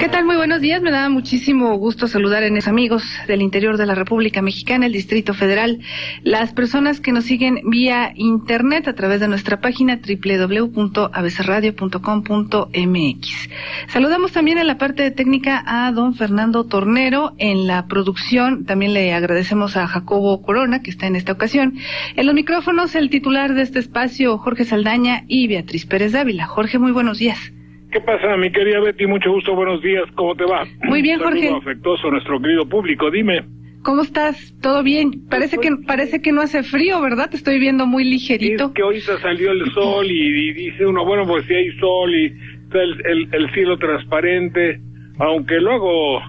¿Qué tal? Muy buenos días. Me da muchísimo gusto saludar a mis amigos del interior de la República Mexicana, el Distrito Federal, las personas que nos siguen vía internet a través de nuestra página www.abcradio.com.mx. Saludamos también en la parte técnica a don Fernando Tornero, en la producción también le agradecemos a Jacobo Corona, que está en esta ocasión. En los micrófonos, el titular de este espacio, Jorge Saldaña, y Beatriz Pérez Dávila. Jorge, muy buenos días. ¿Qué pasa, mi querida Betty? Mucho gusto, buenos días. ¿Cómo te va? Muy bien, Jorge. Un saludo afectuoso a nuestro querido público. Dime. ¿Cómo estás? ¿Todo bien? Parece que no hace frío, ¿verdad? Te estoy viendo muy ligerito. Es que ahorita salió el sol y dice uno, bueno, pues si hay sol y está el cielo transparente, aunque luego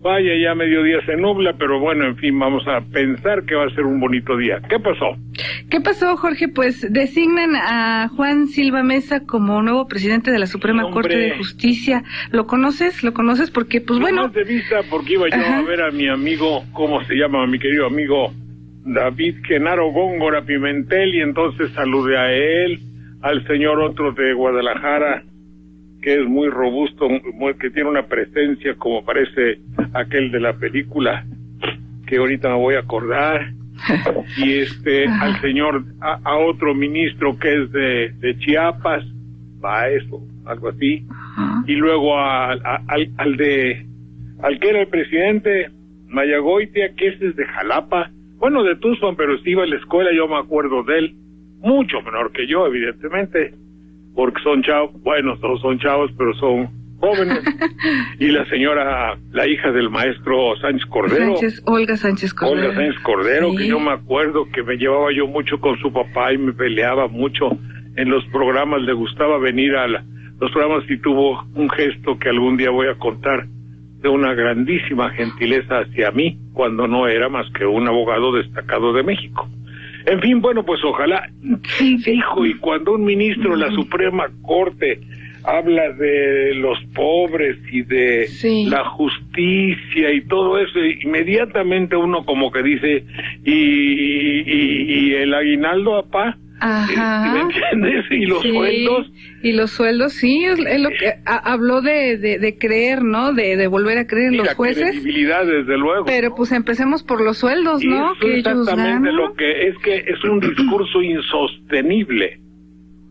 vaya ya mediodía se nubla, pero bueno, en fin, vamos a pensar que va a ser un bonito día. ¿Qué pasó? ¿Qué pasó, Jorge? Pues designan a Juan Silva Mesa como nuevo presidente de la Suprema Corte de Justicia. ¿Lo conoces? ¿Lo conoces? Porque, pues bueno... No de vista, porque iba yo a ver a mi amigo, ¿cómo se llama? Mi querido amigo David Genaro Góngora Pimentel, y entonces saludé a él, al señor otro de Guadalajara, que es muy robusto, que tiene una presencia como parece aquel de la película, que ahorita me voy a acordar, y al señor, a otro ministro que es de Chiapas, va eso, algo así, y luego al que era el presidente, Mayagoitia, que ese es de Jalapa, bueno, de Tucson, pero sí iba a la escuela, yo me acuerdo de él, mucho menor que yo, evidentemente, porque son chavos, bueno, todos son chavos, pero son jóvenes. Y la señora, la hija del maestro Sánchez Cordero. Olga Sánchez Cordero. Olga Sánchez Cordero, sí. Que yo me acuerdo que me llevaba yo mucho con su papá y me peleaba mucho en los programas, le gustaba venir a los programas y tuvo un gesto que algún día voy a contar, de una grandísima gentileza hacia mí, cuando no era más que un abogado destacado de México. En fin, bueno, pues ojalá, hijo, y cuando un ministro de la Suprema Corte habla de los pobres y de la justicia y todo eso, inmediatamente uno como que dice, y el aguinaldo, apá, ¿me entiendes? Y los sueldos. Y los sueldos, sí, es lo que habló de creer, ¿no? De volver a creer en los jueces. La credibilidad, desde luego. Pero pues empecemos por los sueldos, ¿no? Eso es exactamente lo que es un discurso insostenible.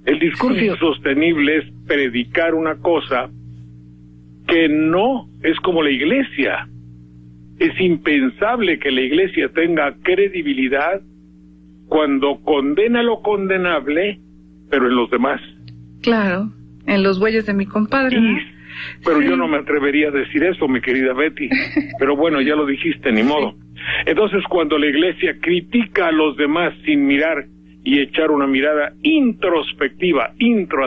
El discurso insostenible es predicar una cosa que no es como la iglesia. Es impensable que la iglesia tenga credibilidad cuando condena lo condenable, pero en los demás. Claro, en los bueyes de mi compadre. Sí, pero yo no me atrevería a decir eso, mi querida Betty. Pero bueno, ya lo dijiste, ni modo. Entonces, cuando la iglesia critica a los demás sin mirar y echar una mirada introspectiva,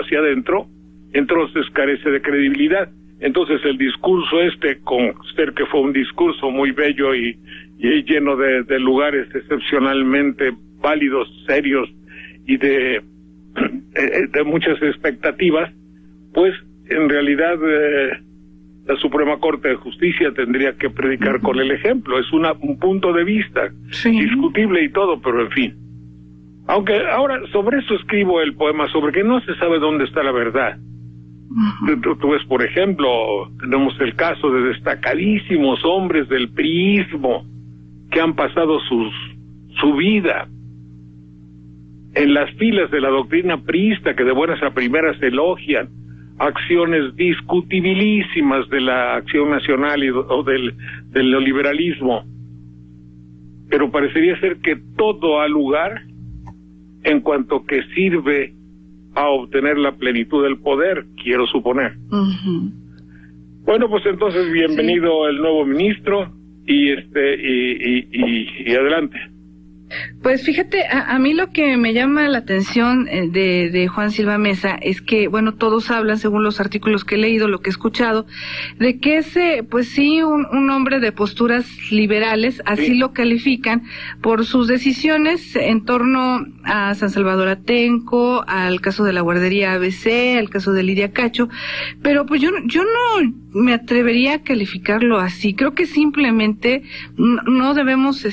hacia adentro, entonces carece de credibilidad. Entonces el discurso con ser que fue un discurso muy bello y lleno de lugares excepcionalmente válidos, serios y de muchas expectativas, pues en realidad la Suprema Corte de Justicia tendría que predicar con el ejemplo. Es un punto de vista discutible y todo, pero en fin. Aunque ahora sobre eso escribo el poema, sobre que no se sabe dónde está la verdad. Tú ves, por ejemplo, tenemos el caso de destacadísimos hombres del priismo que han pasado su vida en las filas de la doctrina priista, que de buenas a primeras elogian acciones discutibilísimas de la Acción Nacional o del neoliberalismo. Pero parecería ser que todo ha lugar en cuanto que sirve a obtener la plenitud del poder, quiero suponer. Bueno, pues entonces bienvenido el nuevo ministro y adelante. Pues fíjate, a mí lo que me llama la atención de Juan Silva Mesa es que, bueno, todos hablan, según los artículos que he leído, lo que he escuchado, de que es, pues sí, un hombre de posturas liberales, así lo califican, por sus decisiones en torno a San Salvador Atenco, al caso de la guardería ABC, al caso de Lidia Cacho, pero pues yo no me atrevería a calificarlo así. Creo que simplemente no debemos,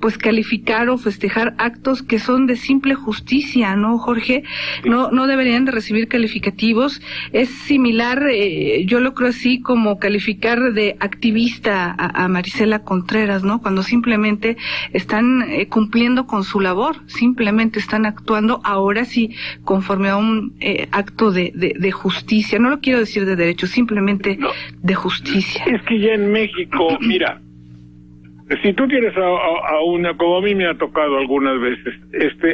pues calificar o festejar actos que son de simple justicia, ¿no, Jorge? No deberían de recibir calificativos. Es similar, yo lo creo así, como calificar de activista a Marisela Contreras, ¿no? Cuando simplemente están cumpliendo con su labor, simplemente están actuando ahora sí conforme a un acto de justicia. No lo quiero decir de derecho, simplemente de justicia. Es que ya en México, mira, si tú tienes a una, como a mí me ha tocado algunas veces,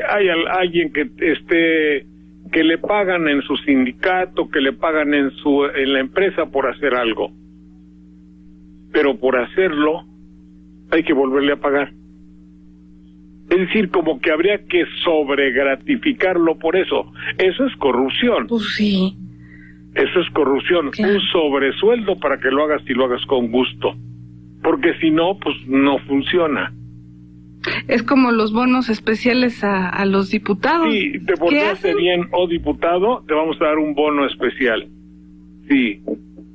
hay alguien que le pagan en su sindicato, que le pagan en la empresa por hacer algo, pero por hacerlo hay que volverle a pagar. Es decir, como que habría que sobregratificarlo por eso. Eso es corrupción. Pues sí. Eso es corrupción. Claro. Un sobresueldo para que lo hagas y lo hagas con gusto. Porque si no, pues no funciona. Es como los bonos especiales a los diputados. Sí, te portaste bien, diputado, te vamos a dar un bono especial. Sí,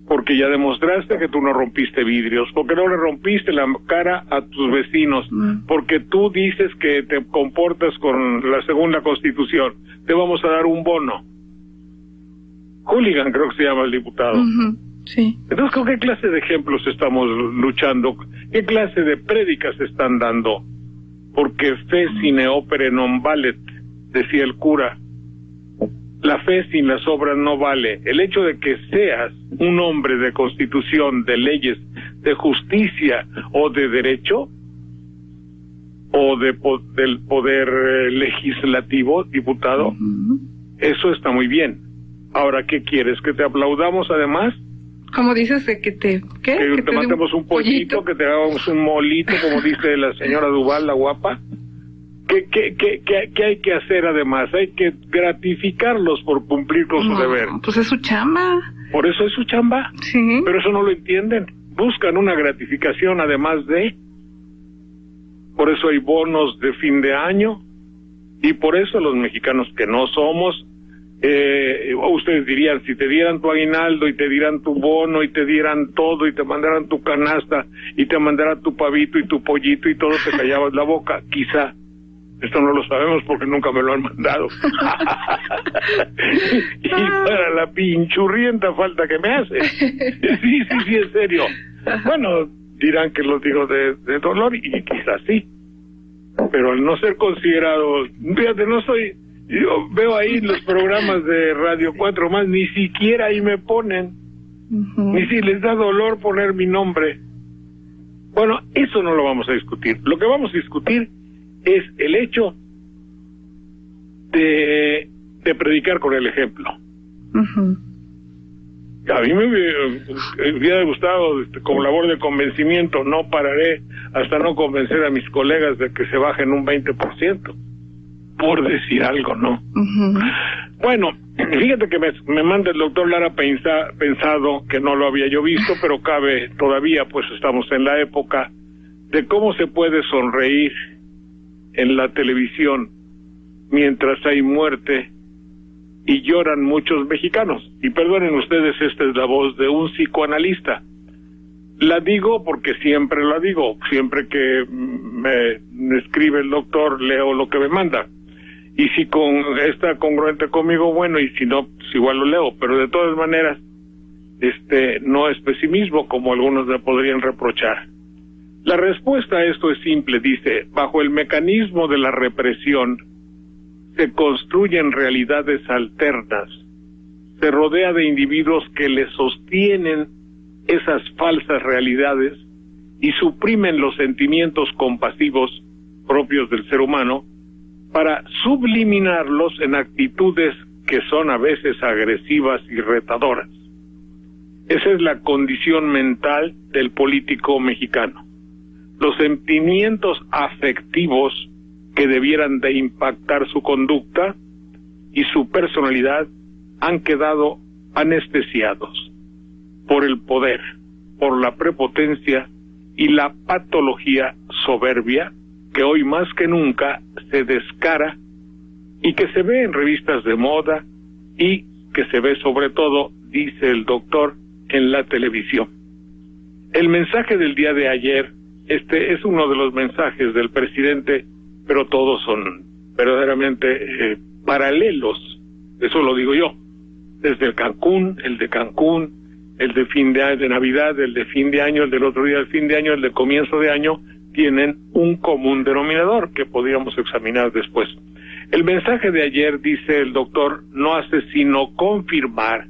porque ya demostraste que tú no rompiste vidrios, porque no le rompiste la cara a tus vecinos, porque tú dices que te comportas con la segunda Constitución. Te vamos a dar un bono. Hooligan creo que se llama el diputado. Sí. Entonces, ¿con qué clase de ejemplos estamos luchando? ¿Qué clase de prédicas están dando? Porque fe sine opere non valet, decía el cura. La fe sin las obras no vale. El hecho de que seas un hombre de constitución, de leyes, de justicia o de derecho, o del poder legislativo, diputado, eso está muy bien. Ahora, ¿qué quieres? ¿Que te aplaudamos además? Como dices, que te matemos un pollito, que te hagamos un molito, como dice la señora Duval, la guapa. ¿Qué hay que hacer además? Hay que gratificarlos por cumplir con su deber. Pues es su chamba. Por eso es su chamba. Sí. Pero eso no lo entienden. Buscan una gratificación además de. Por eso hay bonos de fin de año. Y por eso los mexicanos que no somos, ustedes dirían, si te dieran tu aguinaldo y te dieran tu bono y te dieran todo y te mandaran tu canasta y te mandaran tu pavito y tu pollito y todo, te callabas la boca, quizá. Esto no lo sabemos porque nunca me lo han mandado. Y para la pinchurrienta falta que me hace. Sí, en serio. Bueno, dirán que lo digo de dolor y quizás sí. Pero al no ser considerado, fíjate, no soy... Yo veo ahí los programas de Radio 4 más, ni siquiera ahí me ponen, ni si les da dolor poner mi nombre. Bueno, eso no lo vamos a discutir. Lo que vamos a discutir es el hecho de predicar con el ejemplo. A mí me hubiera gustado, como labor de convencimiento, no pararé hasta no convencer a mis colegas de que se bajen un 20%. Por decir algo, ¿no? Bueno, fíjate que me manda el doctor Lara pensado, que no lo había yo visto, pero cabe todavía, pues estamos en la época de cómo se puede sonreír en la televisión mientras hay muerte y lloran muchos mexicanos. Y perdonen ustedes, esta es la voz de un psicoanalista. La digo porque siempre la digo, siempre que me escribe el doctor, leo lo que me manda. Y si está congruente conmigo, bueno, y si no, pues igual lo leo. Pero de todas maneras, no es pesimismo como algunos me podrían reprochar. La respuesta a esto es simple, dice: bajo el mecanismo de la represión se construyen realidades alternas, se rodea de individuos que le sostienen esas falsas realidades y suprimen los sentimientos compasivos propios del ser humano para subliminarlos en actitudes que son a veces agresivas y retadoras. Esa es la condición mental del político mexicano. Los sentimientos afectivos que debieran de impactar su conducta y su personalidad han quedado anestesiados por el poder, por la prepotencia y la patología soberbia que hoy más que nunca se descara y que se ve en revistas de moda y que se ve sobre todo, dice el doctor, en la televisión. El mensaje del día de ayer es uno de los mensajes del presidente, pero todos son verdaderamente paralelos, eso lo digo yo, desde el Cancún, el de fin de Navidad, el de fin de año, el del otro día del fin de año, el de comienzo de año, tienen un común denominador que podríamos examinar después. El mensaje de ayer, dice el doctor, no hace sino confirmar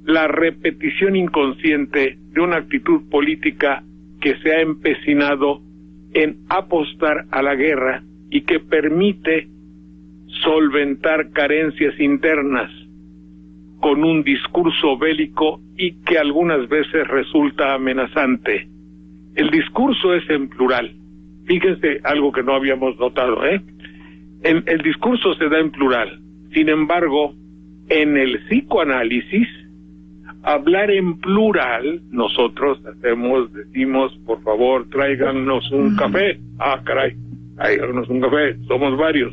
la repetición inconsciente de una actitud política que se ha empecinado en apostar a la guerra y que permite solventar carencias internas con un discurso bélico y que algunas veces resulta amenazante. El discurso es en plural. Fíjense algo que no habíamos notado, el discurso se da en plural. Sin embargo, en el psicoanálisis, hablar en plural, nosotros decimos, por favor, tráiganos un café. Ah, caray, tráiganos un café, somos varios,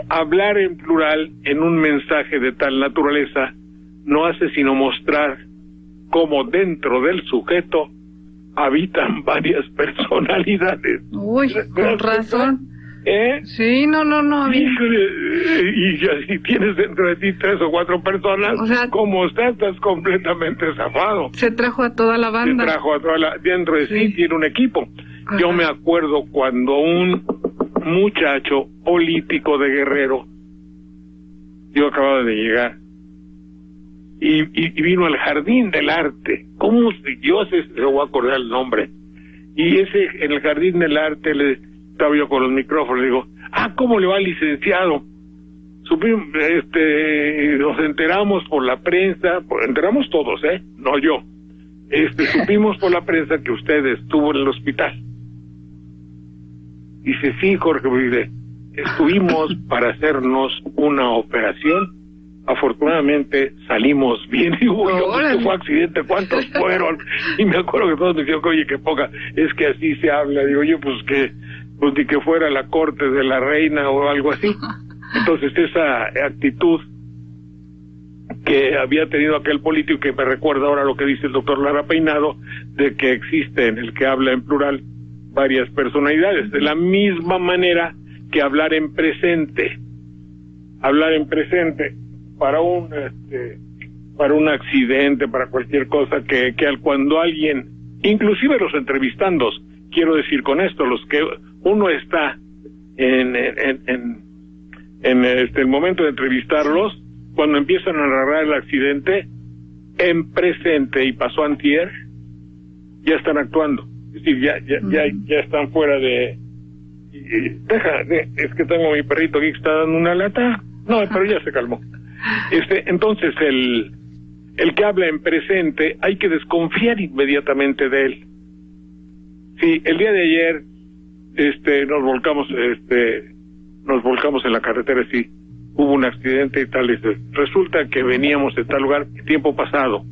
hablar en plural en un mensaje de tal naturaleza no hace sino mostrar cómo dentro del sujeto habitan varias personalidades. Uy, con razón. Sí, no. Y si tienes dentro de ti 3 o 4 personas, o sea, como estás completamente zafado. Se trajo a toda la banda. Dentro de sí tiene un equipo. Ajá. Yo me acuerdo cuando un muchacho político de Guerrero, yo acababa de llegar, y vino al Jardín del Arte. ¿Cómo? Yo se voy a acordar el nombre. Y en el Jardín del Arte estaba yo con los micrófonos, digo, ¿cómo le va al licenciado? Supimos, nos enteramos por la prensa, enteramos todos, no yo. Supimos por la prensa que usted estuvo en el hospital. Dice, sí, Jorge, dice, estuvimos para hacernos una operación. Afortunadamente salimos bien. Digo, yo, fue accidente, ¿cuántos fueron? Y me acuerdo que todos me dijeron, oye, qué poca, es que así se habla. Digo yo, pues ni que fuera la corte de la reina o algo así. Entonces esa actitud que había tenido aquel político, que me recuerda ahora lo que dice el doctor Lara Peinado, de que existe en el que habla en plural varias personalidades, de la misma manera que hablar en presente para un accidente, para cualquier cosa, que cuando alguien, inclusive los entrevistandos, quiero decir con esto, los que uno está en el momento de entrevistarlos, cuando empiezan a narrar el accidente, en presente, y pasó antier, ya están actuando. Es decir, ya están fuera de... es que tengo a mi perrito aquí que está dando una lata. No, pero ya se calmó. Entonces, el que habla en presente, hay que desconfiar inmediatamente de él. Sí, el día de ayer, nos volcamos en la carretera, sí, hubo un accidente y tal, resulta que veníamos de tal lugar tiempo pasado.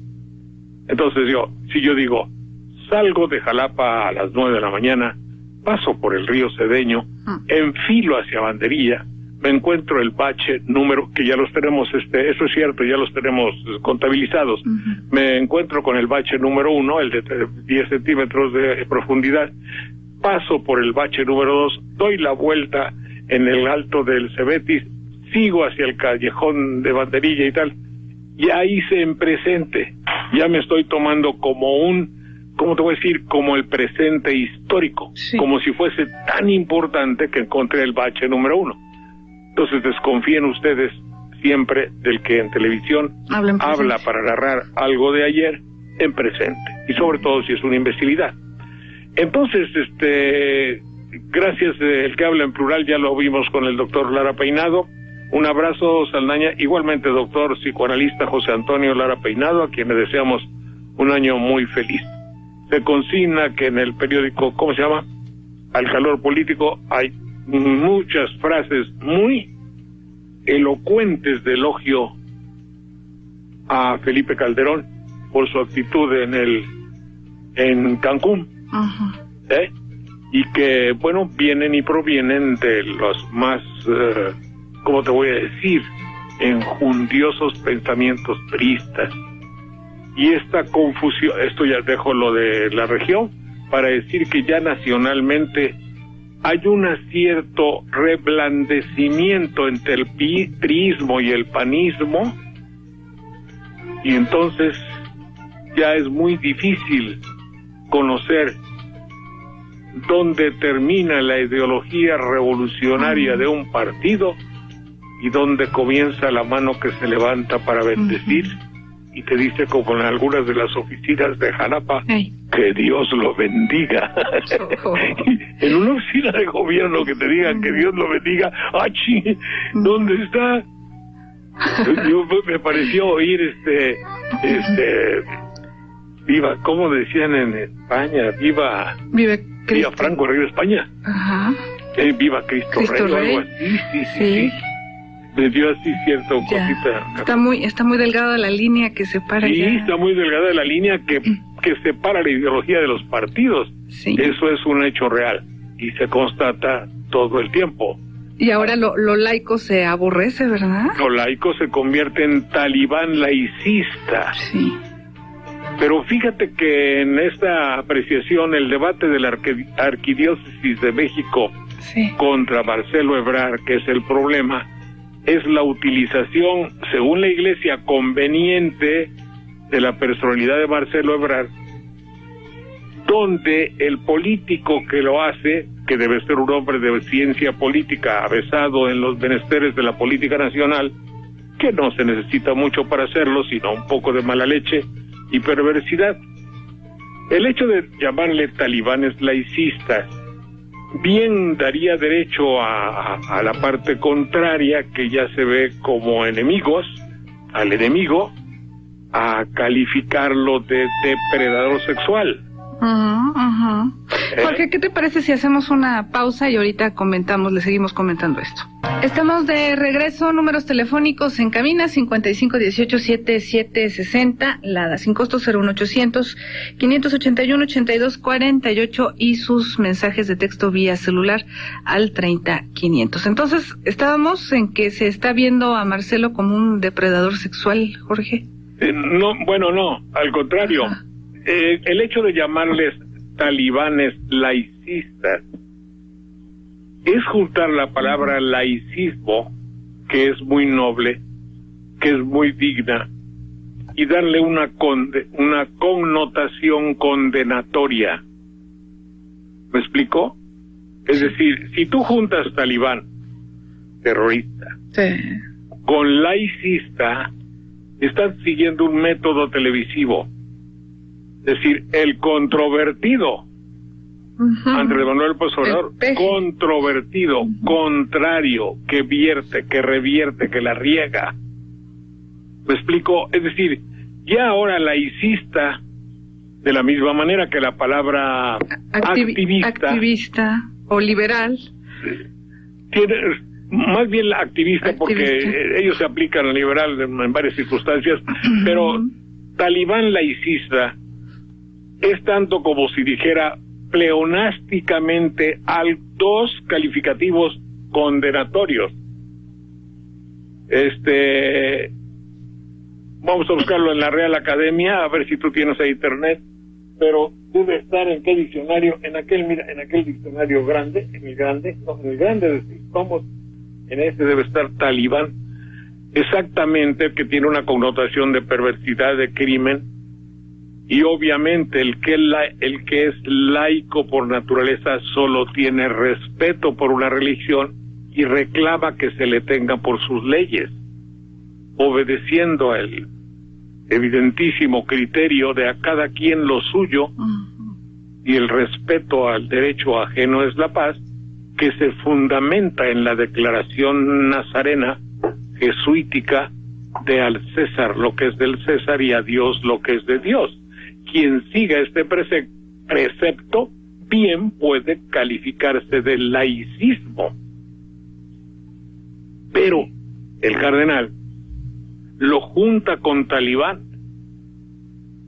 Entonces yo digo, salgo de Jalapa a las 9 de la mañana, paso por el río Cedeño, enfilo hacia Banderilla, me encuentro el bache número, que ya los tenemos, eso es cierto, ya los tenemos contabilizados, me encuentro con el bache número 1, el de 10 centímetros de profundidad, paso por el bache número 2, doy la vuelta en el alto del Cebetis, sigo hacia el callejón de Banderilla y tal, y ahí hice en presente, ya me estoy tomando como ¿cómo te voy a decir? Como el presente histórico, sí, como si fuese tan importante que encontré el bache número 1. Entonces desconfíen ustedes siempre del que en televisión habla para narrar algo de ayer en presente, y sobre todo si es una imbecilidad. Entonces, gracias, el que habla en plural ya lo vimos con el doctor Lara Peinado. Un abrazo, Saldaña. Igualmente, doctor psicoanalista José Antonio Lara Peinado, a quien le deseamos un año muy feliz. Se consigna que en el periódico, ¿cómo se llama? Al Calor Político, hay muchas frases muy elocuentes de elogio a Felipe Calderón por su actitud en Cancún. Y que, bueno, vienen y provienen de los más, ¿cómo te voy a decir?, enjundiosos pensamientos priistas. Y esta confusión, esto ya dejo lo de la región, para decir que ya nacionalmente hay un cierto reblandecimiento entre el priismo y el panismo, y entonces ya es muy difícil conocer dónde termina la ideología revolucionaria de un partido y dónde comienza la mano que se levanta para bendecir y te dice, como en algunas de las oficinas de Jalapa, que Dios lo bendiga. En una oficina de gobierno que te digan que Dios lo bendiga, ¡achi! ¿Dónde está? Yo me pareció oír viva, ¿cómo decían en España? Viva Franco, rey de España. Ajá. Viva Cristo Rey, algo así, sí. Me dio así cierta cosita. Está muy delgada la línea que separa. Sí, está muy delgada la línea que separa la ideología de los partidos. Sí. Eso es un hecho real y se constata todo el tiempo. Y ahora lo laico se aborrece, ¿verdad? Lo laico se convierte en talibán laicista. Sí. Pero fíjate que en esta apreciación, el debate de la Arquidiócesis de México contra Marcelo Ebrard, que es el problema, es la utilización, según la Iglesia, conveniente de la personalidad de Marcelo Ebrard, donde el político que lo hace, que debe ser un hombre de ciencia política, avesado en los menesteres de la política nacional, que no se necesita mucho para hacerlo, sino un poco de mala leche y perversidad. El hecho de llamarle talibanes laicistas bien daría derecho a la parte contraria, que ya se ve como enemigos, al enemigo, a calificarlo de depredador sexual. Jorge, ¿qué te parece si hacemos una pausa y ahorita le seguimos comentando esto? Estamos de regreso, números telefónicos en cabina, 5518-7760, Lada, sin costo 01800-581-8248 y sus mensajes de texto vía celular al 30500. Entonces, estábamos en que se está viendo a Marcelo como un depredador sexual, Jorge. No, al contrario. El hecho de llamarles talibanes laicistas es juntar la palabra laicismo, que es muy noble, que es muy digna, y darle una connotación condenatoria. ¿Me explico? Es decir, si tú juntas talibán, terrorista, con laicista, estás siguiendo un método televisivo. Es decir, el controvertido, Andrés Manuel López Obrador, controvertido, contrario, que vierte, que revierte, que la riega. ¿Me explico? Es decir, ya ahora laicista, de la misma manera que la palabra activista o liberal, tiene más bien la activista, porque ellos se aplican a liberal en varias circunstancias, pero talibán laicista es tanto como si dijera pleonásticamente dos calificativos condenatorios. Vamos a buscarlo en la Real Academia, a ver si tú tienes ahí internet, pero debe estar en qué diccionario, en aquel diccionario grande, en el grande en este debe estar talibán, exactamente, que tiene una connotación de perversidad, de crimen. Y obviamente el que es laico por naturaleza solo tiene respeto por una religión y reclama que se le tenga por sus leyes, obedeciendo al evidentísimo criterio de a cada quien lo suyo, y el respeto al derecho ajeno es la paz, que se fundamenta en la declaración nazarena jesuítica de al César lo que es del César y a Dios lo que es de Dios. Quien siga este precepto bien puede calificarse de laicismo. Pero el cardenal lo junta con talibán,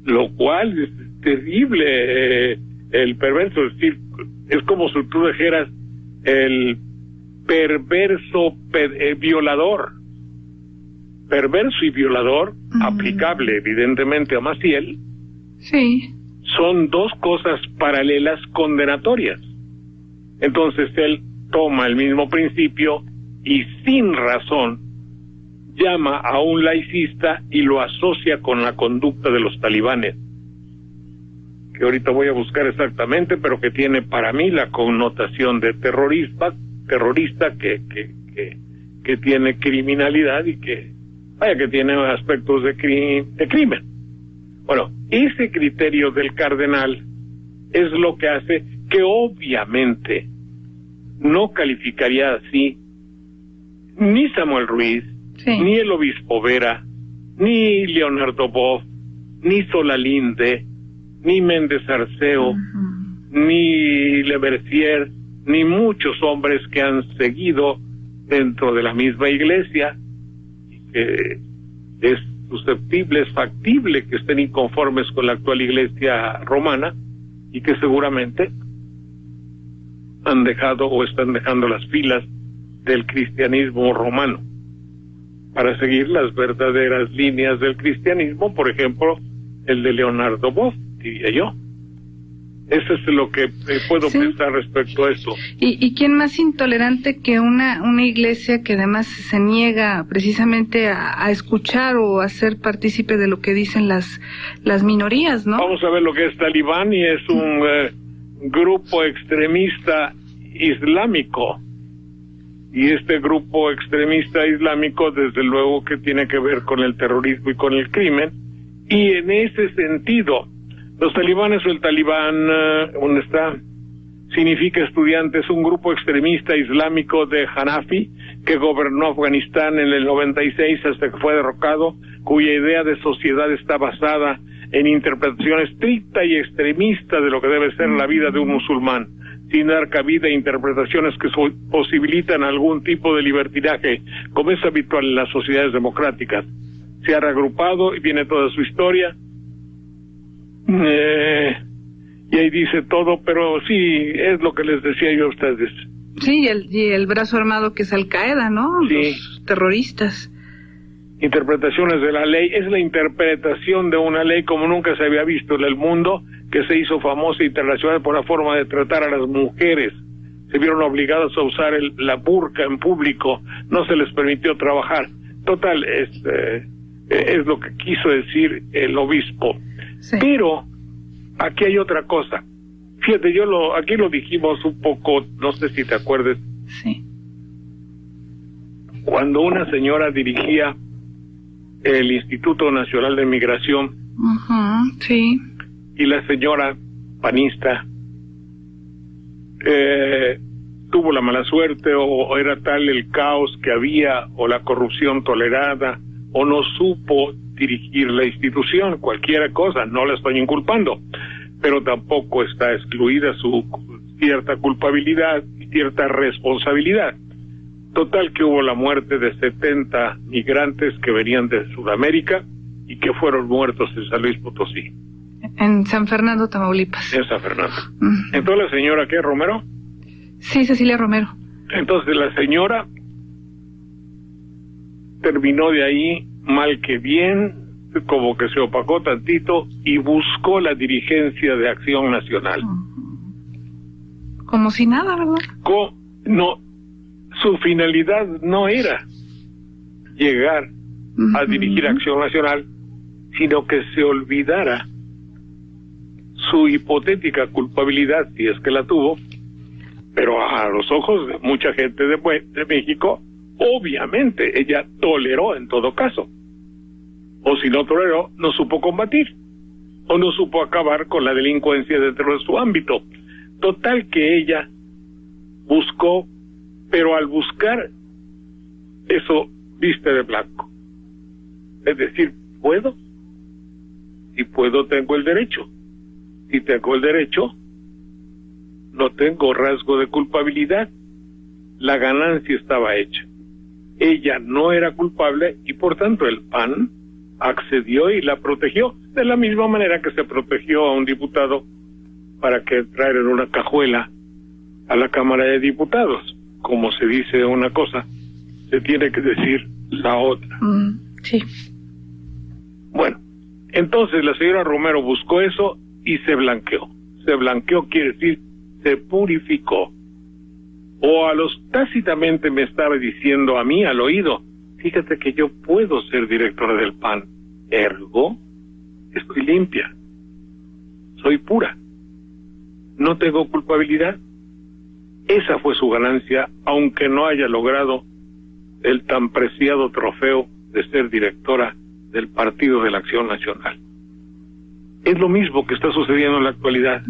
lo cual es terrible, el perverso. Es decir, es como si tú dijeras el perverso violador. Perverso y violador, aplicable evidentemente a Maciel, sí, son dos cosas paralelas condenatorias. Entonces él toma el mismo principio y sin razón llama a un laicista y lo asocia con la conducta de los talibanes, que ahorita voy a buscar exactamente, pero que tiene para mí la connotación de terrorista que tiene criminalidad y que tiene aspectos de crimen. Bueno, ese criterio del cardenal es lo que hace que obviamente no calificaría así ni Samuel Ruiz, ni el obispo Vera, ni Leonardo Boff, ni Solalinde, ni Méndez Arceo, ni Leverrier, ni muchos hombres que han seguido dentro de la misma iglesia, y que es susceptible, es factible que estén inconformes con la actual iglesia romana y que seguramente han dejado o están dejando las filas del cristianismo romano para seguir las verdaderas líneas del cristianismo, por ejemplo, el de Leonardo Boff, diría yo. Eso es lo que puedo pensar respecto a esto. ¿Y quién más intolerante que una iglesia que además se niega precisamente a escuchar o a ser partícipe de lo que dicen las minorías, ¿no? Vamos a ver lo que es Talibán, y es un grupo extremista islámico. Y este grupo extremista islámico, desde luego que tiene que ver con el terrorismo y con el crimen. Y en ese sentido, los talibanes o el talibán, ¿dónde está? Significa estudiantes, un grupo extremista islámico de Hanafi que gobernó Afganistán en el 96 hasta que fue derrocado, cuya idea de sociedad está basada en interpretación estricta y extremista de lo que debe ser la vida de un musulmán, sin dar cabida a interpretaciones que posibilitan algún tipo de libertinaje, como es habitual en las sociedades democráticas. Se ha reagrupado y viene toda su historia. Y ahí dice todo, pero sí, es lo que les decía yo a ustedes. Sí, y el brazo armado que es Al Qaeda, ¿no? Sí. Los terroristas. Interpretaciones de la ley, es la interpretación de una ley como nunca se había visto en el mundo, que se hizo famosa internacional por la forma de tratar a las mujeres. Se vieron obligadas a usar la burka en público, no se les permitió trabajar. Total, es lo que quiso decir el obispo. Sí. Pero aquí hay otra cosa. Fíjate, aquí lo dijimos un poco, no sé si te acuerdes. Sí. Cuando una señora dirigía el Instituto Nacional de Migración, sí, y la señora panista tuvo la mala suerte, o era tal el caos que había, o la corrupción tolerada, o no supo dirigir la institución, cualquier cosa, no la estoy inculpando, pero tampoco está excluida su cierta culpabilidad y cierta responsabilidad. Total que hubo la muerte de 70 migrantes que venían de Sudamérica y que fueron muertos en San Luis Potosí. En San Fernando, Tamaulipas. En San Fernando. Entonces la señora, ¿qué? ¿Romero? Sí, Cecilia Romero. Entonces la señora terminó de ahí mal que bien, como que se opacó tantito y buscó la dirigencia de Acción Nacional. Como si nada, ¿verdad? No, su finalidad no era llegar a dirigir Acción Nacional, sino que se olvidara su hipotética culpabilidad, si es que la tuvo, pero a los ojos de mucha gente de México, obviamente ella toleró en todo caso. O si no toleró, no supo combatir, o no supo acabar con la delincuencia dentro de su ámbito. Total que ella buscó, pero al buscar eso viste de blanco. Es decir, ¿puedo? Si puedo, tengo el derecho. Si tengo el derecho, no tengo rasgo de culpabilidad. La ganancia estaba hecha. Ella no era culpable y por tanto el PAN accedió y la protegió, de la misma manera que se protegió a un diputado para que traer en una cajuela a la Cámara de Diputados. Como se dice una cosa, se tiene que decir la otra. Sí. Bueno, entonces la señora Romero buscó eso y se blanqueó. Se blanqueó quiere decir se purificó. O tácitamente me estaba diciendo a mí al oído, fíjate que yo puedo ser directora del PAN, ergo, estoy limpia, soy pura, no tengo culpabilidad. Esa fue su ganancia, aunque no haya logrado el tan preciado trofeo de ser directora del Partido de la Acción Nacional. Es lo mismo que está sucediendo en la actualidad.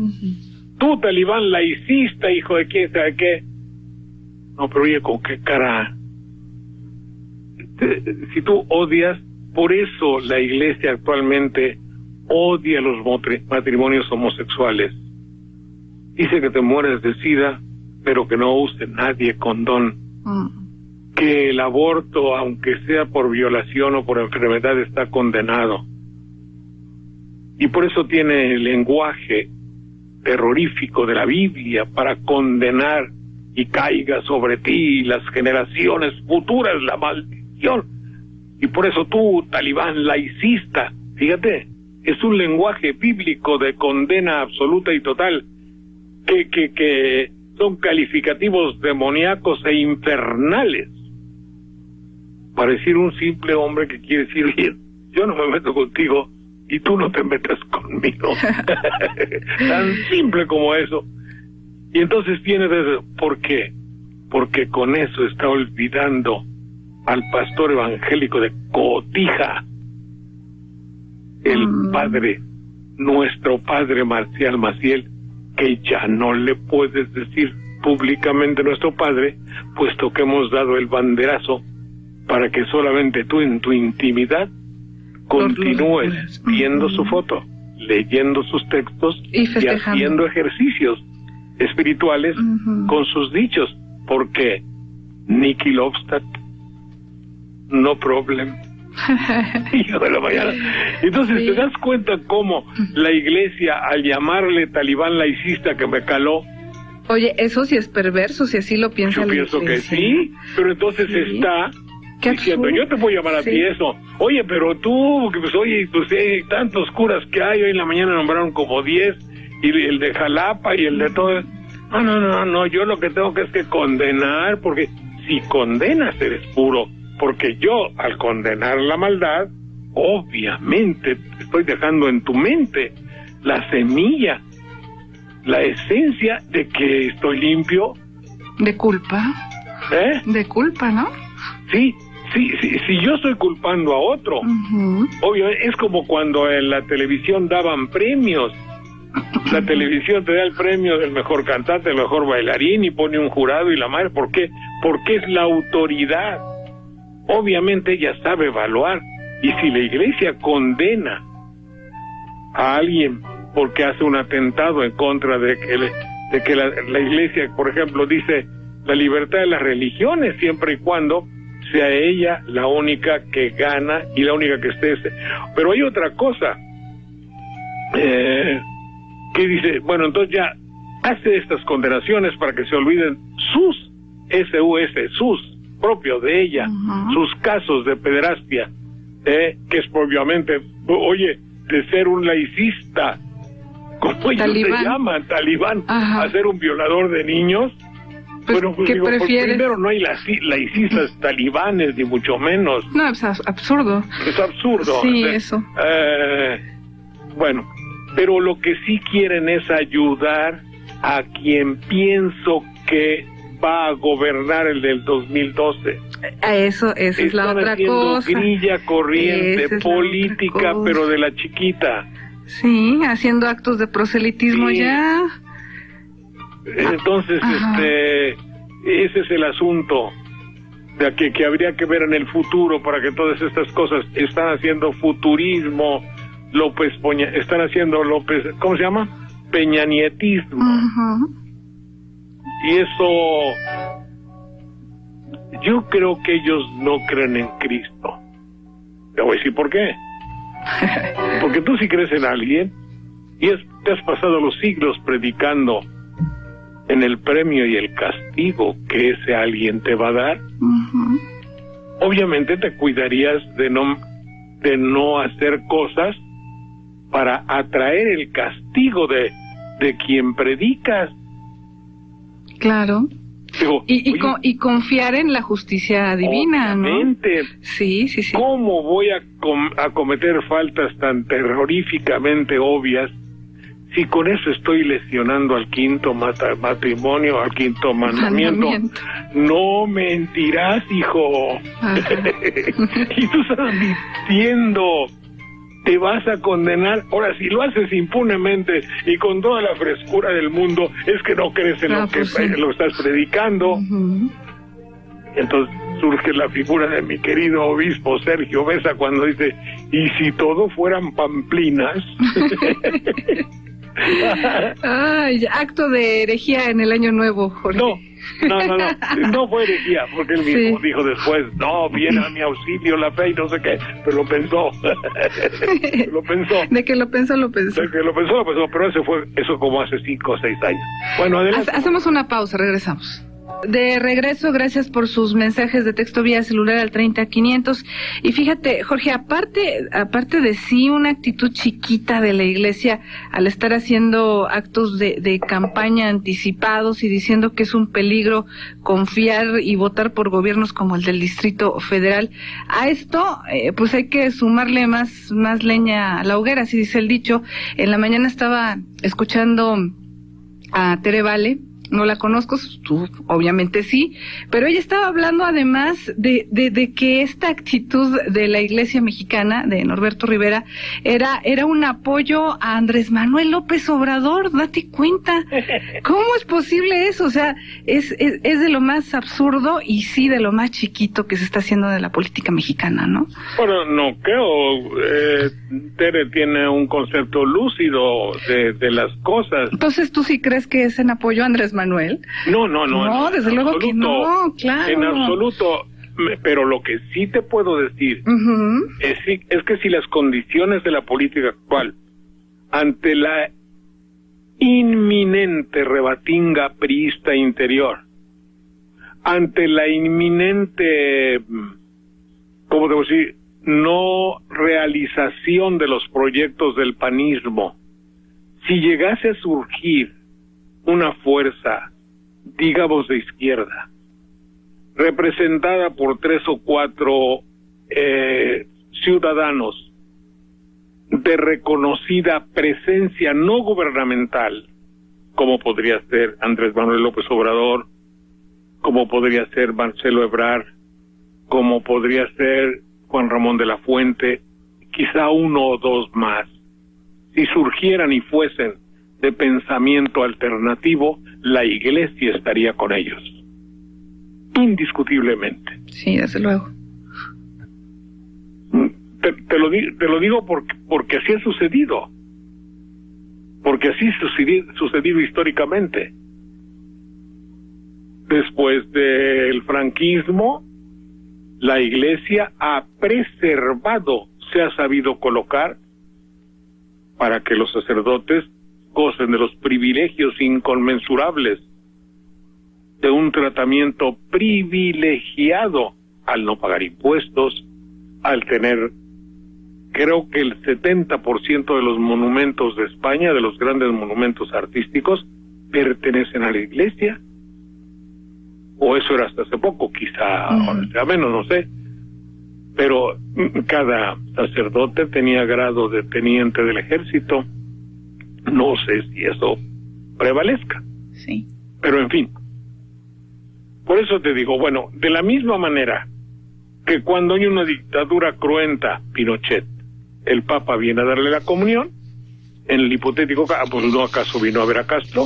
Tú, talibán laicista, hijo de quién sabe qué. No, pero oye, ¿con qué cara? Si tú odias, por eso la Iglesia actualmente odia los matrimonios homosexuales. Dice que te mueres de SIDA, pero que no use nadie condón. Que el aborto, aunque sea por violación o por enfermedad, está condenado. Y por eso tiene el lenguaje terrorífico de la Biblia para condenar y caiga sobre ti y las generaciones futuras la maldición. Y por eso tú, talibán laicista, fíjate, es un lenguaje bíblico de condena absoluta y total, que son calificativos demoníacos e infernales para decir un simple hombre que quiere decir, bien, yo no me meto contigo y tú no te metas conmigo. Tan simple como eso. Y entonces viene desde, ¿por qué? Porque con eso está olvidando al pastor evangélico de Cotija, el padre, nuestro padre Marcial Maciel, que ya no le puedes decir públicamente nuestro padre, puesto que hemos dado el banderazo para que solamente tú en tu intimidad continúes viendo su foto, leyendo sus textos y haciendo ejercicios espirituales con sus dichos, porque Nicky Lobstad, no problem. Hijo de la mañana. Entonces te das cuenta cómo la Iglesia, al llamarle talibán laicista, que me caló. Oye, eso sí es perverso, si así lo piensa yo la pienso Iglesia. Que sí, pero entonces está diciendo, yo te voy a llamar a ti eso. Oye, pero tú, pues oye, pues tantos curas que hay, hoy en la mañana nombraron como 10, y el de Jalapa y el de todo. No, yo lo que tengo que es que condenar, porque si condenas eres puro, porque yo al condenar la maldad, obviamente estoy dejando en tu mente la semilla, la esencia de que estoy limpio. De culpa. De culpa, ¿no? Sí, si yo estoy culpando a otro, obvio, es como cuando en la televisión daban premios. La televisión te da el premio del mejor cantante, el mejor bailarín, y pone un jurado y la madre. ¿Por qué? Porque es la autoridad. Obviamente ella sabe evaluar. Y si la Iglesia condena a alguien porque hace un atentado en contra de que la Iglesia, por ejemplo, dice la libertad de las religiones, siempre y cuando sea ella la única que gana y la única que esté. Pero hay otra cosa que dice, bueno, entonces ya hace estas condenaciones para que se olviden sus sus propios de ella, sus casos de pederastia, que es obviamente, oye, de ser un laicista, como ellos se llaman, talibán, a ser un violador de niños. Pues, bueno, pues digo, primero no hay laicistas talibanes, ni mucho menos. No, es absurdo. Es absurdo. Sí, eso. Bueno, pero lo que sí quieren es ayudar a quien pienso que va a gobernar el del 2012. Esa es la otra cosa. Grilla corriente política, pero de la chiquita. Sí, haciendo actos de proselitismo ya. Entonces, ese es el asunto de que habría que ver en el futuro para que todas estas cosas están haciendo futurismo, están haciendo ¿cómo se llama? Peñanietismo. Y eso, yo creo que ellos no creen en Cristo. Te voy a decir por qué. Porque tú sí crees en alguien y te has pasado los siglos predicando en el premio y el castigo que ese alguien te va a dar. Obviamente te cuidarías de no hacer cosas para atraer el castigo de quien predicas. Claro. Digo, y confiar en la justicia divina, obviamente, ¿no? Sí. ¿Cómo voy a cometer faltas tan terroríficamente obvias si con eso estoy lesionando al quinto matrimonio, al quinto mandamiento? No mentirás, hijo. Y tú estás mintiendo. Te vas a condenar. Ahora, si lo haces impunemente y con toda la frescura del mundo, es que no crees en lo que lo estás predicando. Entonces surge la figura de mi querido obispo Sergio Mesa cuando dice, ¿y si todo fueran pamplinas? Ay, acto de herejía en el año nuevo, Jorge. No fue herejía, porque él mismo dijo después, no, viene a mi auxilio la fe y no sé qué, pero lo pensó. De que lo pensó. Pero eso como hace 5 o 6 años. Bueno, adelante. Hacemos una pausa, regresamos. De regreso, gracias por sus mensajes de texto vía celular al 30-500. Y fíjate, Jorge, aparte de sí una actitud chiquita de la Iglesia al estar haciendo actos de campaña anticipados y diciendo que es un peligro confiar y votar por gobiernos como el del Distrito Federal, a esto pues hay que sumarle más leña a la hoguera, así dice el dicho. En la mañana estaba escuchando a Tere Vale. No la conozco, tú obviamente sí, pero ella estaba hablando además de que esta actitud de la Iglesia mexicana, de Norberto Rivera, era un apoyo a Andrés Manuel López Obrador. Date cuenta, ¿cómo es posible eso? O sea, es de lo más absurdo y sí de lo más chiquito que se está haciendo de la política mexicana, ¿no? Bueno, no creo, Tere tiene un concepto lúcido de las cosas. Entonces, ¿tú sí crees que es en apoyo a Andrés Manuel? No, desde luego que no, claro. En absoluto, pero lo que sí te puedo decir es que si las condiciones de la política actual, ante la inminente rebatinga priista interior, ante la inminente, ¿cómo debo decir?, no realización de los proyectos del panismo, si llegase a surgir una fuerza, digamos de izquierda, representada por 3 o 4 ciudadanos de reconocida presencia no gubernamental, como podría ser Andrés Manuel López Obrador, como podría ser Marcelo Ebrard, como podría ser Juan Ramón de la Fuente, quizá 1 o 2 más, si surgieran y fuesen de pensamiento alternativo, la Iglesia estaría con ellos, indiscutiblemente. Sí, desde luego. Te lo digo porque así ha sucedido, porque así ha sucedido históricamente. Después del franquismo, la Iglesia ha preservado, se ha sabido colocar para que los sacerdotes gocen de los privilegios inconmensurables de un tratamiento privilegiado al no pagar impuestos, al tener, creo que el 70% de los monumentos de España, de los grandes monumentos artísticos, pertenecen a la Iglesia. O eso era hasta hace poco, quizá ahora sea menos, no sé. Pero cada sacerdote tenía grado de teniente del ejército. No sé si eso prevalezca. Sí. Pero en fin. Por eso te digo, bueno, de la misma manera que cuando hay una dictadura cruenta, Pinochet, el Papa viene a darle la comunión, en el hipotético caso, pues no acaso vino a ver a Castro.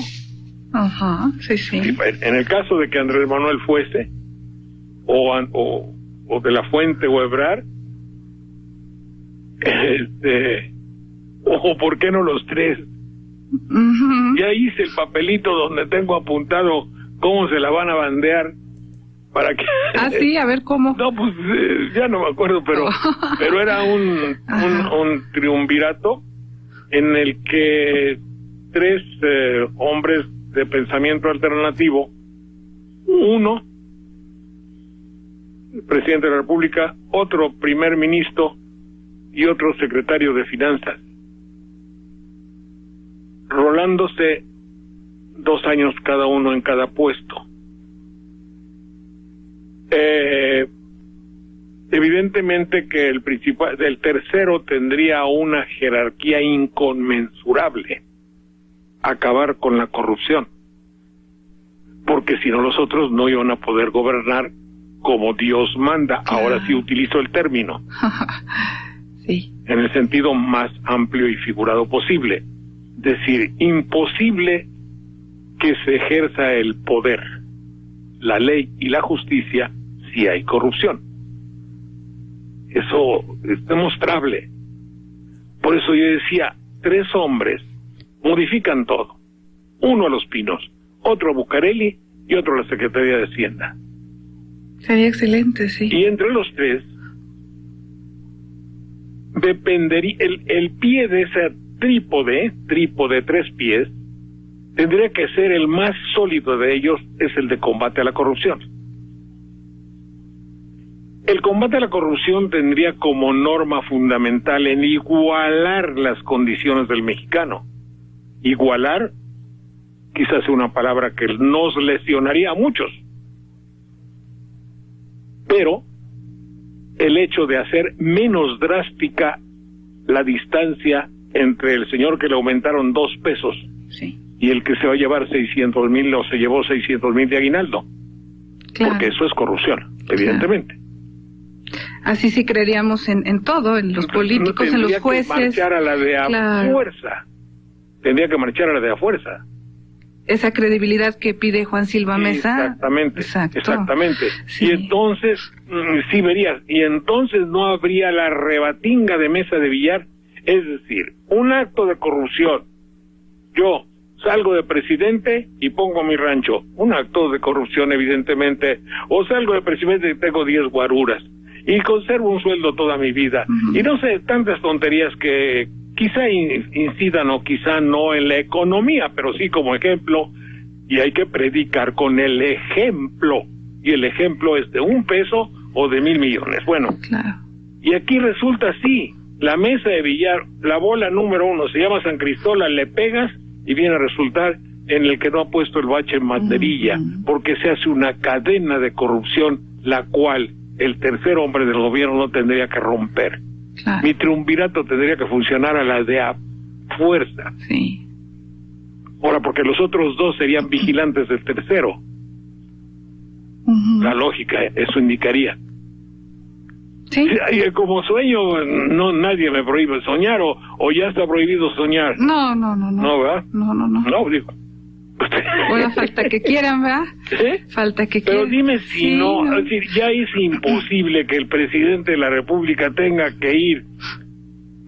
Ajá, sí. En el caso de que Andrés Manuel fuese, o de la Fuente o Ebrard, o por qué no los 3. Ya hice el papelito donde tengo apuntado cómo se la van a bandear para que... Ah, sí, a ver cómo. No, pues ya no me acuerdo, pero era un triunvirato en el que 3 hombres de pensamiento alternativo, uno presidente de la República, otro primer ministro y otro secretario de Finanzas, volándose 2 años cada uno en cada puesto. Evidentemente que el tercero tendría una jerarquía inconmensurable, acabar con la corrupción, porque si no los otros no iban a poder gobernar como Dios manda. Ahora sí utilizo el término, sí, en el sentido más amplio y figurado posible, es decir, imposible que se ejerza el poder, la ley y la justicia si hay corrupción. Eso es demostrable. Por eso yo decía, 3 hombres modifican todo. Uno a Los Pinos, otro a Bucareli y otro a la Secretaría de Hacienda. Sería excelente, sí. Y entre los 3 dependería el pie de ese trípode 3 pies, tendría que ser el más sólido de ellos, es el de combate a la corrupción. El combate a la corrupción tendría como norma fundamental en igualar las condiciones del mexicano. Igualar quizás sea una palabra que nos lesionaría a muchos, pero el hecho de hacer menos drástica la distancia entre el señor que le aumentaron 2 pesos, sí, y el que se va a llevar 600,000 o se llevó 600,000 de aguinaldo, claro, porque eso es corrupción, evidentemente. Claro. Así sí creeríamos en todo, en los políticos, en los jueces. Que marchar a la de a fuerza. Tendría que marchar a la de a fuerza. Esa credibilidad que pide Juan Silva Mesa. Exactamente, exactamente. Sí. Y entonces, sí verías, y entonces no habría la rebatinga de Mesa de Villar. Es decir, un acto de corrupción. Yo salgo de presidente y pongo mi rancho. Un acto de corrupción, evidentemente. O salgo de presidente y tengo 10 guaruras. Y conservo un sueldo toda mi vida. Y no sé, tantas tonterías que quizá incidan o quizá no en la economía, pero sí como ejemplo, y hay que predicar con el ejemplo. Y el ejemplo es de 1 peso o de 1,000 millones. Bueno, claro. Y aquí resulta así, la Mesa de Villar, la bola número 1 se llama San Cristóbal, le pegas y viene a resultar en el que no ha puesto el bache en Materilla, porque se hace una cadena de corrupción, la cual el tercer hombre del gobierno no tendría que romper. Claro. Mi triunvirato tendría que funcionar a la de a fuerza. Sí. Ahora, porque los otros 2 serían vigilantes del tercero. La lógica, eso indicaría. Sí. Como sueño, no, nadie me prohíbe soñar, o ya está prohibido soñar. No. ¿No, verdad? No. No, digo. Bueno, falta que quieran, ¿verdad? Falta que Pero quieran. dime si Sí, no, es decir, ya es imposible que el presidente de la República tenga que ir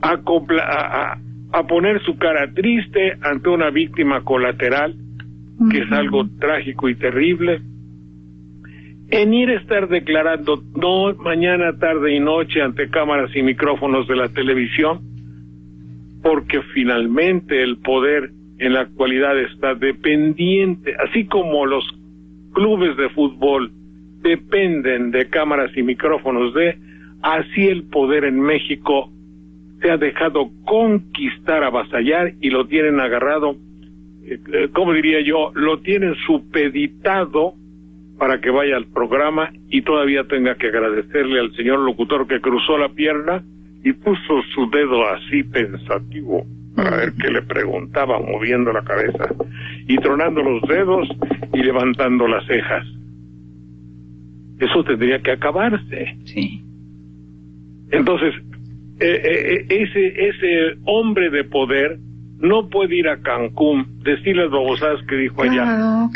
a poner su cara triste ante una víctima colateral, que es algo trágico y terrible, en ir a estar declarando no mañana, tarde y noche ante cámaras y micrófonos de la televisión, porque finalmente el poder en la actualidad está dependiente, así como los clubes de fútbol dependen de cámaras y micrófonos así el poder en México se ha dejado conquistar, avasallar, y lo tienen agarrado, ¿cómo diría yo? Lo tienen supeditado para que vaya al programa y todavía tenga que agradecerle al señor locutor que cruzó la pierna y puso su dedo así pensativo para ver qué le preguntaba, moviendo la cabeza y tronando los dedos y levantando las cejas. Eso tendría que acabarse. Sí. Entonces, ese hombre de poder no puede ir a Cancún, decir las babosadas que dijo allá,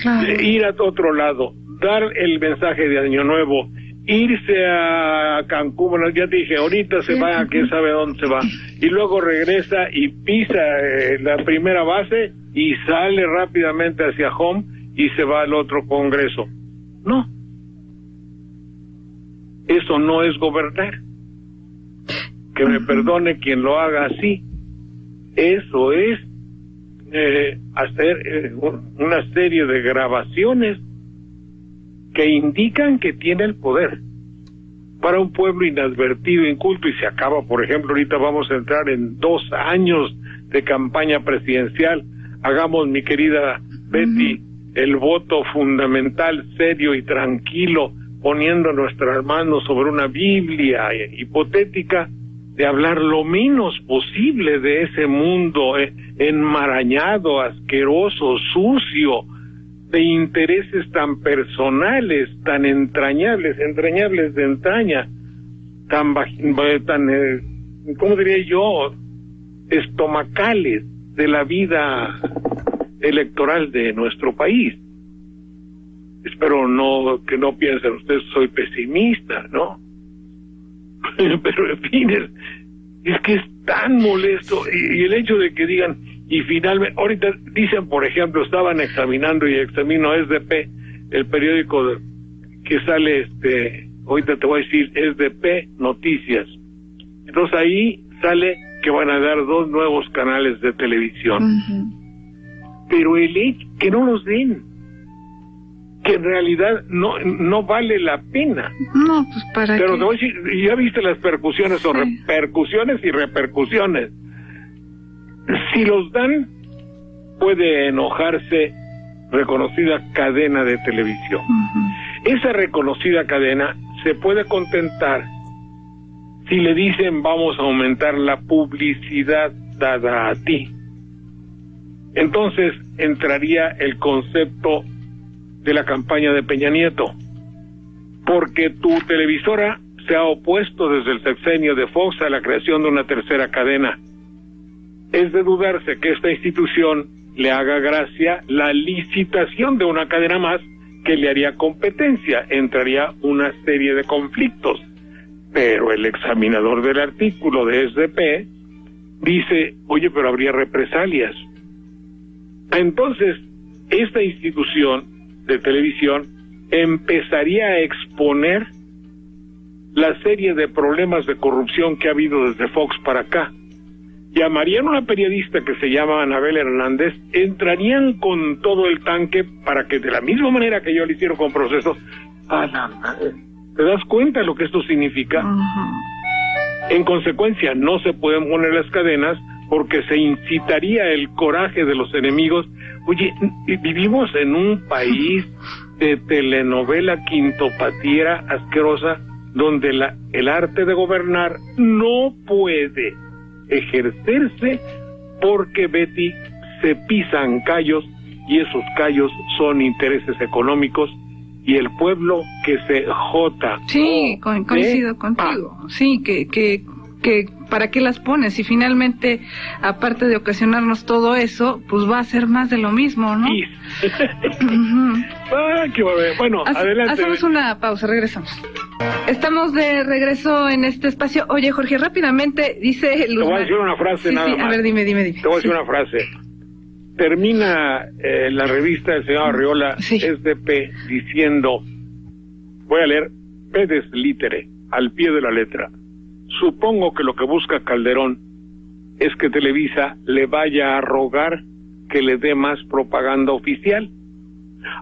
ir a otro lado, dar el mensaje de Año Nuevo, irse a Cancún, bueno, ya te dije, ahorita se va, quién sabe dónde se va, y luego regresa y pisa la primera base y sale rápidamente hacia home y se va al otro congreso. No. Eso no es gobernar. Que me perdone quien lo haga así. Eso es hacer una serie de grabaciones que indican que tiene el poder para un pueblo inadvertido, inculto, y se acaba, por ejemplo, ahorita vamos a entrar en 2 años de campaña presidencial, hagamos, mi querida Betty, el voto fundamental, serio y tranquilo, poniendo nuestras manos sobre una Biblia hipotética, de hablar lo menos posible de ese mundo enmarañado, asqueroso, sucio, de intereses tan personales, tan entrañables de entraña, tan ¿cómo diría yo?, estomacales de la vida electoral de nuestro país. Espero que no piensen ustedes soy pesimista, ¿no? Pero en fin, es que es tan molesto, y el hecho de que digan, y finalmente, ahorita dicen, por ejemplo, estaban examinando y examino SDP, el periódico que sale, ahorita te voy a decir, SDP Noticias. Entonces ahí sale que van a dar 2 nuevos canales de televisión. Pero el hecho que no los den, que en realidad no vale la pena. No, pues para Pero qué. te voy a decir, ya viste las percusiones o repercusiones y repercusiones. Si los dan, puede enojarse reconocida cadena de televisión. Esa reconocida cadena se puede contentar si le dicen vamos a aumentar la publicidad dada a ti. Entonces entraría el concepto de la campaña de Peña Nieto, porque tu televisora se ha opuesto desde el sexenio de Fox a la creación de una tercera cadena. Es de dudarse que esta institución le haga gracia la licitación de una cadena más que le haría competencia. Entraría una serie de conflictos. Pero el examinador del artículo de SDP dice, oye, pero habría represalias. Entonces, esta institución de televisión empezaría a exponer la serie de problemas de corrupción que ha habido desde Fox para acá. Llamarían a una periodista que se llama Anabel Hernández, entrarían con todo el tanque para que de la misma manera que yo lo hicieron con Procesos, ¿te das cuenta de lo que esto significa? En consecuencia, no se pueden poner las cadenas porque se incitaría el coraje de los enemigos. Oye, vivimos en un país de telenovela quintopatiera asquerosa donde el arte de gobernar no puede ejercerse porque, Betty, se pisan callos y esos callos son intereses económicos y el pueblo que se jota. Sí, coincido contigo. Sí, que ¿para qué las pones? Y finalmente, aparte de ocasionarnos todo eso, pues va a ser más de lo mismo, ¿no? Sí. Qué bueno, adelante. Hacemos una pausa, regresamos. Estamos de regreso en este espacio. Oye, Jorge, rápidamente dice Luz. Te voy a decir una frase nada más. A ver, dime. Te voy a decir una frase. Termina la revista del señor Arriola, SDP, diciendo, voy a leer pedes litere, al pie de la letra. Supongo que lo que busca Calderón es que Televisa le vaya a rogar que le dé más propaganda oficial,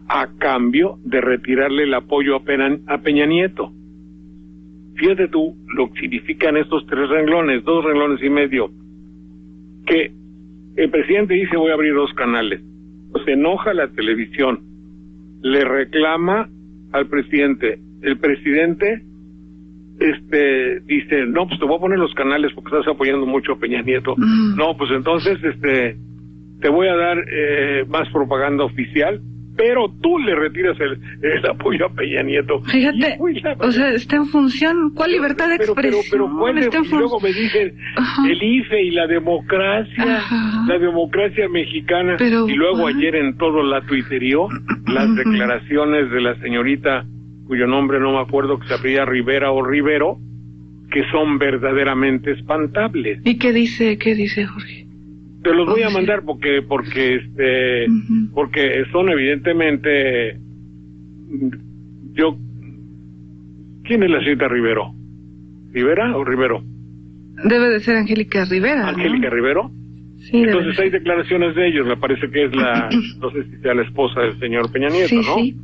a cambio de retirarle el apoyo a Peña Nieto. Fíjate tú lo que significan estos 3 renglones, 2 renglones y medio, que el presidente dice voy a abrir 2 canales, se enoja la televisión, le reclama al presidente, el presidente dice, no, pues te voy a poner los canales porque estás apoyando mucho a Peña Nieto. No, pues entonces te voy a dar más propaganda oficial, pero tú le retiras el apoyo a Peña Nieto. Fíjate, o sea, está en función, ¿cuál libertad de expresión? Pero luego me dicen el IFE y la democracia mexicana, y luego ayer en todo la tuiterió las declaraciones de la señorita cuyo nombre no me acuerdo, que se apellida Rivera o Rivero, que son verdaderamente espantables. ¿Y qué dice Jorge? Te los voy a mandar porque son evidentemente ¿quién es la señorita Rivero? ¿Rivera o Rivero? Debe de ser Angélica Rivera. ¿Angélica Rivero? Sí. Entonces hay declaraciones de ellos, me parece que es no sé si sea la esposa del señor Peña Nieto, ¿no? Sí.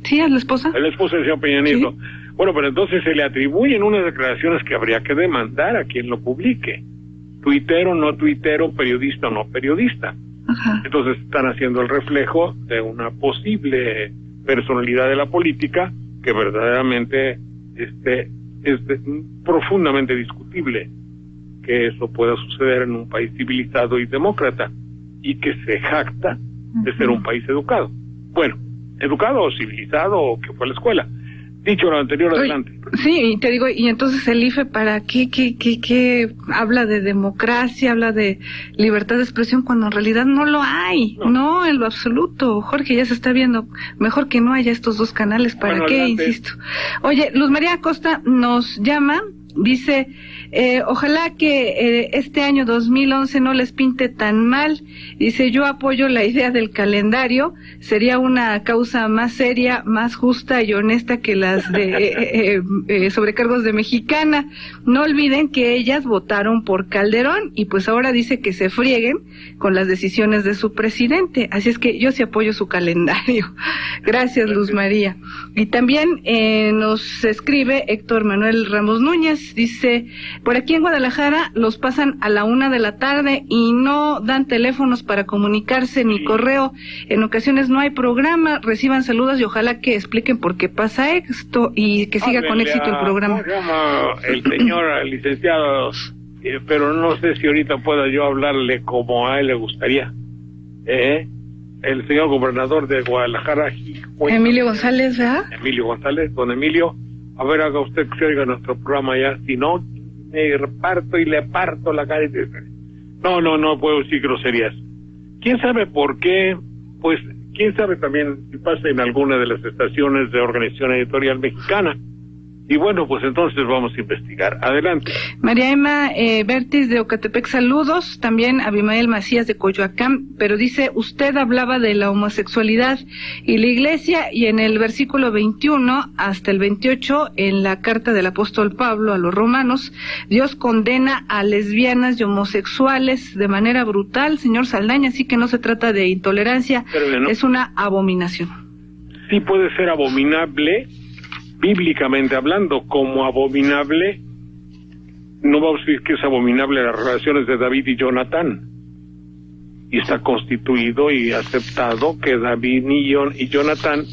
Sí, es la esposa. Es la esposa del señor Peña Nieto. Sí. Bueno, pero entonces se le atribuyen unas declaraciones que habría que demandar a quien lo publique. Tuitero, no tuitero, periodista o no periodista. Ajá. Entonces están haciendo el reflejo de una posible personalidad de la política que verdaderamente es profundamente discutible que eso pueda suceder en un país civilizado y demócrata y que se jacta de ser un país educado. Bueno, educado o civilizado o que fue a la escuela. Dicho lo anterior, adelante. Sí, y te digo, y entonces el IFE, ¿para qué habla de democracia, habla de libertad de expresión cuando en realidad no lo hay? No, en lo absoluto. Jorge, ya se está viendo. Mejor que no haya estos dos canales. ¿Para bueno, qué? Adelante. Insisto. Oye, Luz María Acosta nos llama. Dice, ojalá que este año 2011 no les pinte tan mal. Dice, yo apoyo la idea del calendario. Sería una causa más seria, más justa y honesta que las de sobrecargos de Mexicana. No olviden que ellas votaron por Calderón y pues ahora dice que se frieguen con las decisiones de su presidente. Así es que yo sí apoyo su calendario. Gracias, Luz María. Y también nos escribe Héctor Manuel Ramos Núñez. Dice, por aquí en Guadalajara los pasan a la 1 de la tarde y no dan teléfonos para comunicarse ni correo. En ocasiones no hay programa. Reciban saludos y ojalá que expliquen por qué pasa esto y que siga con éxito el programa. ¿Cómo se llama el señor licenciado? Pero no sé si ahorita pueda yo hablarle como a él le gustaría. El señor gobernador de Guadalajara, Emilio González, ¿verdad? Emilio González, don Emilio. A ver, haga usted que se oiga nuestro programa ya, si no, me reparto y le parto la cara. No puedo decir groserías. ¿Quién sabe por qué? Pues, quién sabe también si pasa en alguna de las estaciones de Organización Editorial Mexicana. Y bueno, pues entonces vamos a investigar. Adelante. María Emma Bertis de Ocatepec, saludos. También Abimael Macías de Coyoacán, pero dice, usted hablaba de la homosexualidad y la Iglesia, y en el versículo 21 hasta el 28, en la carta del apóstol Pablo a los romanos, Dios condena a lesbianas y homosexuales de manera brutal, señor Saldaña, así que no se trata de intolerancia, es una abominación. Sí puede ser abominable, bíblicamente hablando, como abominable, no vamos a decir que es abominable las relaciones de David y Jonatán. Y está constituido y aceptado que David y Jonatán,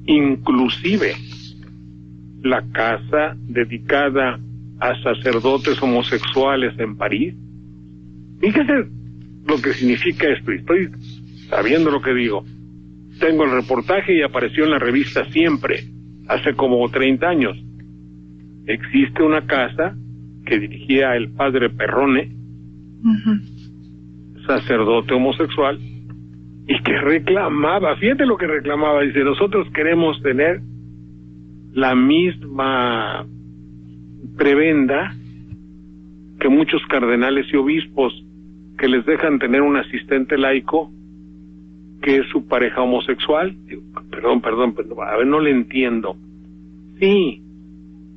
inclusive la casa dedicada a sacerdotes homosexuales en París. Fíjese lo que significa esto, estoy sabiendo lo que digo. Tengo el reportaje y apareció en la revista Siempre. Hace como 30 años, existe una casa que dirigía el padre Perrone, sacerdote homosexual, y que reclamaba, fíjate lo que reclamaba, dice, nosotros queremos tener la misma prebenda que muchos cardenales y obispos que les dejan tener un asistente laico que es su pareja homosexual. Digo, perdón, a ver, no le entiendo. Sí,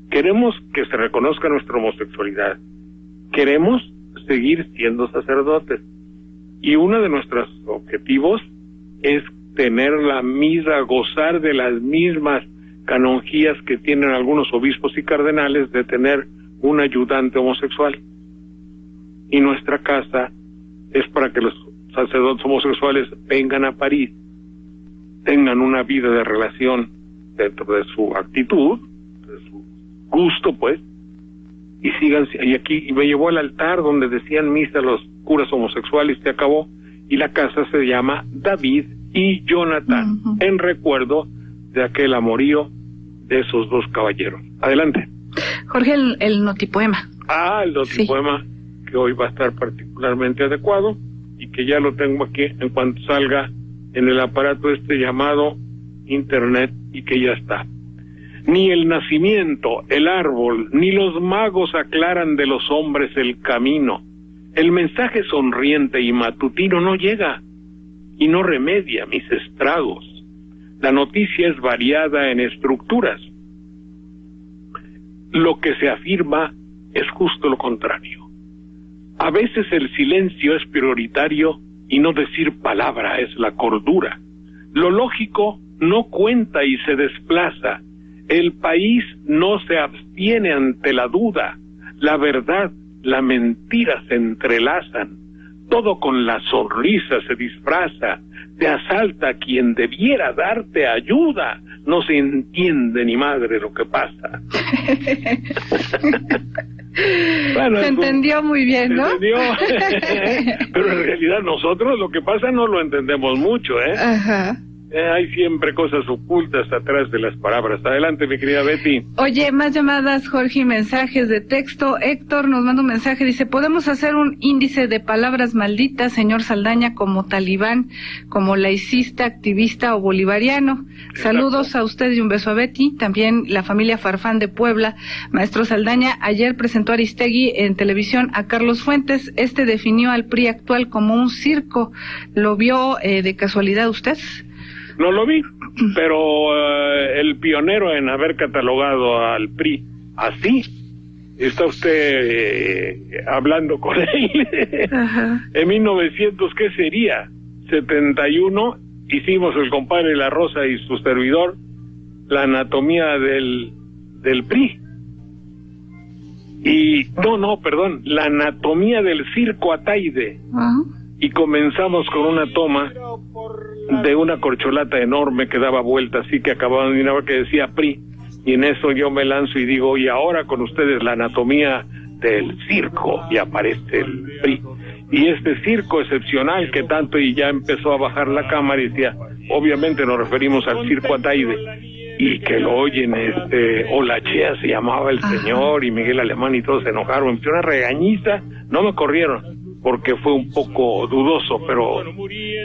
queremos que se reconozca nuestra homosexualidad, queremos seguir siendo sacerdotes, y uno de nuestros objetivos es tener gozar de las mismas canonjías que tienen algunos obispos y cardenales de tener un ayudante homosexual, y nuestra casa es para que los sacerdotes homosexuales vengan a París, tengan una vida de relación dentro de su actitud, de su gusto, pues, y sigan. Y aquí me llevó al altar donde decían misa los curas homosexuales, se acabó, y la casa se llama David y Jonatán, en recuerdo de aquel amorío de esos dos caballeros. Adelante. Jorge, el notipoema. El notipoema, sí, que hoy va a estar particularmente adecuado, y que ya lo tengo aquí en cuanto salga en el aparato llamado internet, y que ya está. Ni el nacimiento, el árbol, ni los magos aclaran de los hombres el camino. El mensaje sonriente y matutino no llega y no remedia mis estragos. La noticia es variada en estructuras. Lo que se afirma es justo lo contrario. A veces el silencio es prioritario y no decir palabra es la cordura. Lo lógico no cuenta y se desplaza. El país no se abstiene ante la duda. La verdad, la mentira se entrelazan. todo con la sonrisa se disfraza, te asalta quien debiera darte ayuda, no se entiende ni madre lo que pasa. Bueno, se entendió muy bien, ¿no? Se entendió. Pero en realidad nosotros lo que pasa no lo entendemos mucho, ¿eh? Ajá. Hay siempre cosas ocultas atrás de las palabras. Adelante, mi querida Betty. Oye, más llamadas, Jorge, y mensajes de texto. Héctor nos manda un mensaje, dice, ¿podemos hacer un índice de palabras malditas, señor Saldaña, como talibán, como laicista, activista o bolivariano? Exacto. Saludos a usted y un beso a Betty. También la familia Farfán de Puebla. Maestro Saldaña, ayer presentó Aristegui en televisión a Carlos Fuentes. Este definió al PRI actual como un circo. ¿Lo vio de casualidad usted? No lo vi, pero el pionero en haber catalogado al PRI así, está usted hablando con él. Ajá. En 1900, ¿qué sería? 71, hicimos el compadre La Rosa y su servidor, la anatomía del PRI. Y, perdón, la anatomía del circo Ataide. Ajá. Y comenzamos con una toma de una corcholata enorme que daba vueltas, así que acababan de mirar que decía PRI, y en eso yo me lanzo y digo, y ahora con ustedes la anatomía del circo, y aparece el PRI. Y este circo excepcional que tanto, y ya empezó a bajar la cámara y decía, obviamente nos referimos al circo Ataide, y que lo oyen, Olachea se llamaba el señor, y Miguel Alemán y todos se enojaron, empezó una regañiza, no me corrieron, porque fue un poco dudoso, pero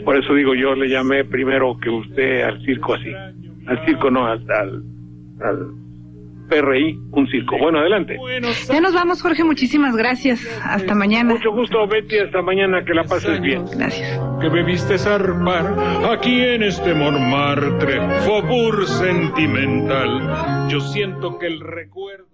por eso digo, yo le llamé primero que usted al circo así. Al circo no, al PRI, un circo. Bueno, adelante. Ya nos vamos, Jorge, muchísimas gracias. Hasta mañana. Mucho gusto, Betty, hasta mañana, que la pases bien. Gracias. Que me viste zarpar aquí en este Montmartre, Faubourg sentimental. Yo siento que el recuerdo...